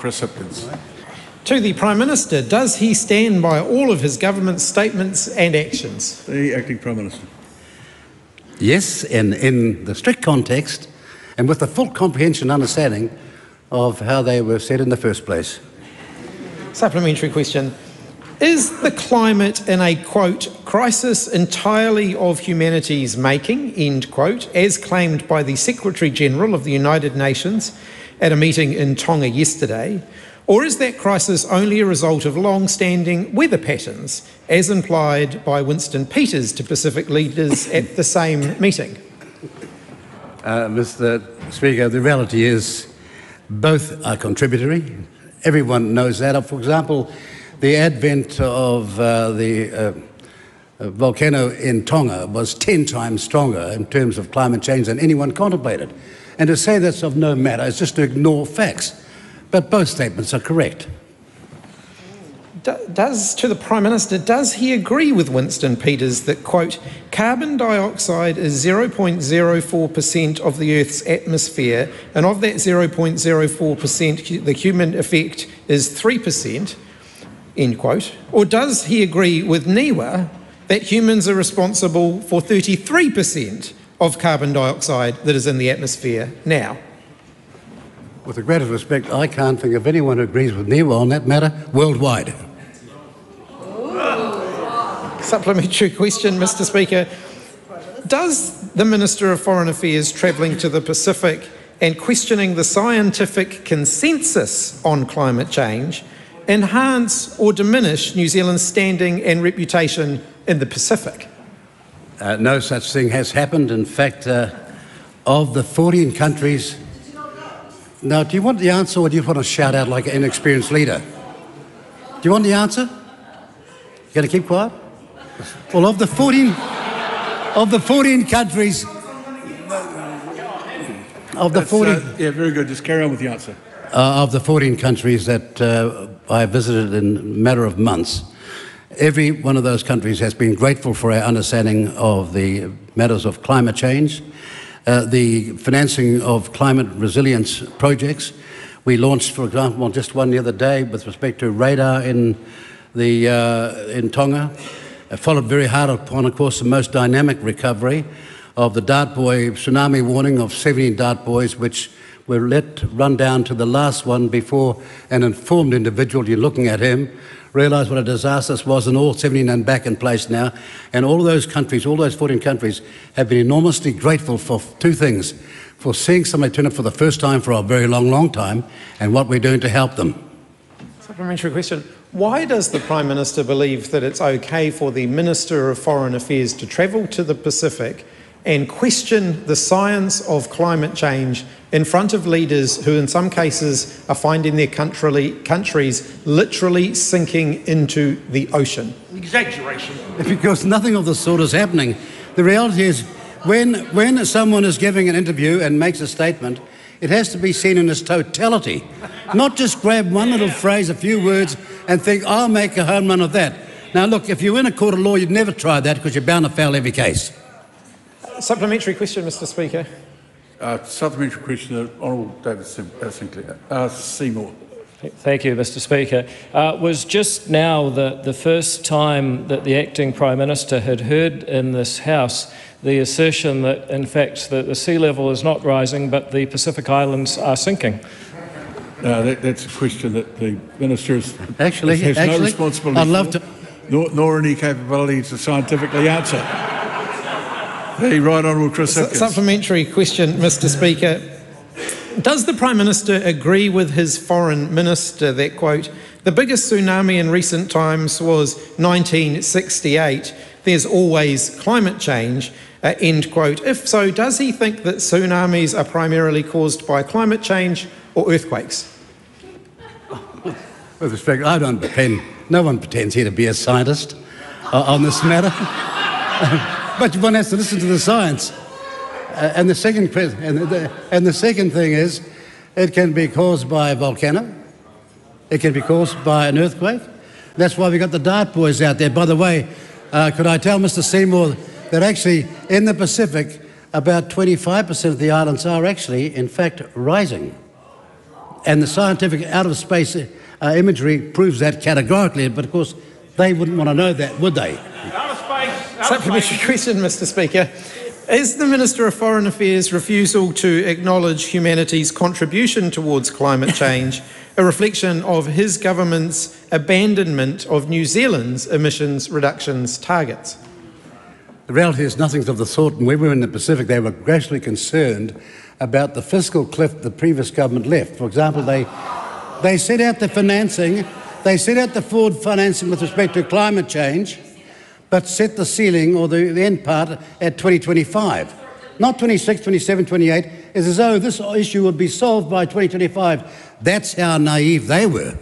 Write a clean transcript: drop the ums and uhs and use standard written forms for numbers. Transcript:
Chris Hipkins. To the Prime Minister, does he stand by all of his government's statements and actions? The Acting Prime Minister. Yes, in the strict context and with the full comprehension and understanding of how they were said in the first place. Supplementary question. Is the climate in a, quote, crisis entirely of humanity's making, end quote, as claimed by the Secretary-General of the United Nations at a meeting in Tonga yesterday, or is that crisis only a result of long-standing weather patterns, as implied by Winston Peters to Pacific leaders at the same meeting? Mr. Speaker, the reality is both are contributory. Everyone knows that. For example, the advent of the volcano in Tonga was 10 times stronger in terms of climate change than anyone contemplated. And to say that's of no matter is just to ignore facts. But both statements are correct. To the Prime Minister, does he agree with Winston Peters that, quote, carbon dioxide is 0.04% of the Earth's atmosphere, and of that 0.04%, the human effect is 3%, end quote? Or does he agree with NIWA that humans are responsible for 33% of carbon dioxide that is in the atmosphere now? With the greatest respect, I can't think of anyone who agrees with NIWA on that matter worldwide. Supplementary question, Mr. Speaker. Does the Minister of Foreign Affairs travelling to the Pacific and questioning the scientific consensus on climate change enhance or diminish New Zealand's standing and reputation in the Pacific? No such thing has happened. In fact, of the 14 countries... Now, do you want the answer or do you want to shout out like an inexperienced leader? Do you want the answer? You going to keep quiet? Well, of the 14 countries... Of the 14... yeah, very good. Just carry on with the answer. Of the 14 countries that I visited in a matter of months, every one of those countries has been grateful for our understanding of the matters of climate change, the financing of climate resilience projects. We launched, for example, just one the other day with respect to radar in Tonga, followed very hard upon, of course, the most dynamic recovery of the dart buoy tsunami warning of 17 dart buoys, which were let run down to the last one before an informed individual, you're looking at him, realised what a disaster this was, and all 17 are back in place now. And all of those countries, all those 14 countries, have been enormously grateful for two things: for seeing somebody turn up for the first time for a very long, long time, and what we're doing to help them. Supplementary question. Why does the Prime Minister believe that it's okay for the Minister of Foreign Affairs to travel to the Pacific and question the science of climate change in front of leaders who in some cases are finding their countries literally sinking into the ocean? Exaggeration. Because nothing of the sort is happening. The reality is when someone is giving an interview and makes a statement, it has to be seen in its totality, not just grab one little phrase, a few words, and think, I'll make a home run of that. Now look, if you're in a court of law, you'd never try that because you're bound to fail every case. Supplementary question, Mr. Speaker. Supplementary question, Honourable David Seymour. Thank you, Mr. Speaker. Was just now the first time that the Acting Prime Minister had heard in this House the assertion that, in fact, that the sea level is not rising, but the Pacific Islands are sinking? That's a question that the Minister has Actually, no responsibility I'd love for, nor any capability to scientifically answer. The Right Honourable Chris Hipkins. Supplementary question, Mr. Speaker. Does the Prime Minister agree with his Foreign Minister that, quote, the biggest tsunami in recent times was 1968, there's always climate change, end quote? If so, does he think that tsunamis are primarily caused by climate change or earthquakes? With respect, I don't pretend, no one pretends here to be a scientist on this matter. But one has to listen to the science. And the second thing is, it can be caused by a volcano. It can be caused by an earthquake. That's why we got the dart buoys out there. By the way, could I tell Mr. Seymour that actually in the Pacific, about 25% of the islands are actually, in fact, rising. And the scientific out-of-space imagery proves that categorically, but of course they wouldn't want to know that, would they? Supplementary question, Mr. Speaker. Is the Minister of Foreign Affairs' refusal to acknowledge humanity's contribution towards climate change a reflection of his government's abandonment of New Zealand's emissions reductions targets? The reality is nothing of the sort, and when we were in the Pacific, they were gradually concerned about the fiscal cliff the previous government left. For example, they set out the financing, they set out the forward financing with respect to climate change, but set the ceiling, or the end part, at 2025. Not 26, 27, 28. It's as though this issue would be solved by 2025. That's how naive they were.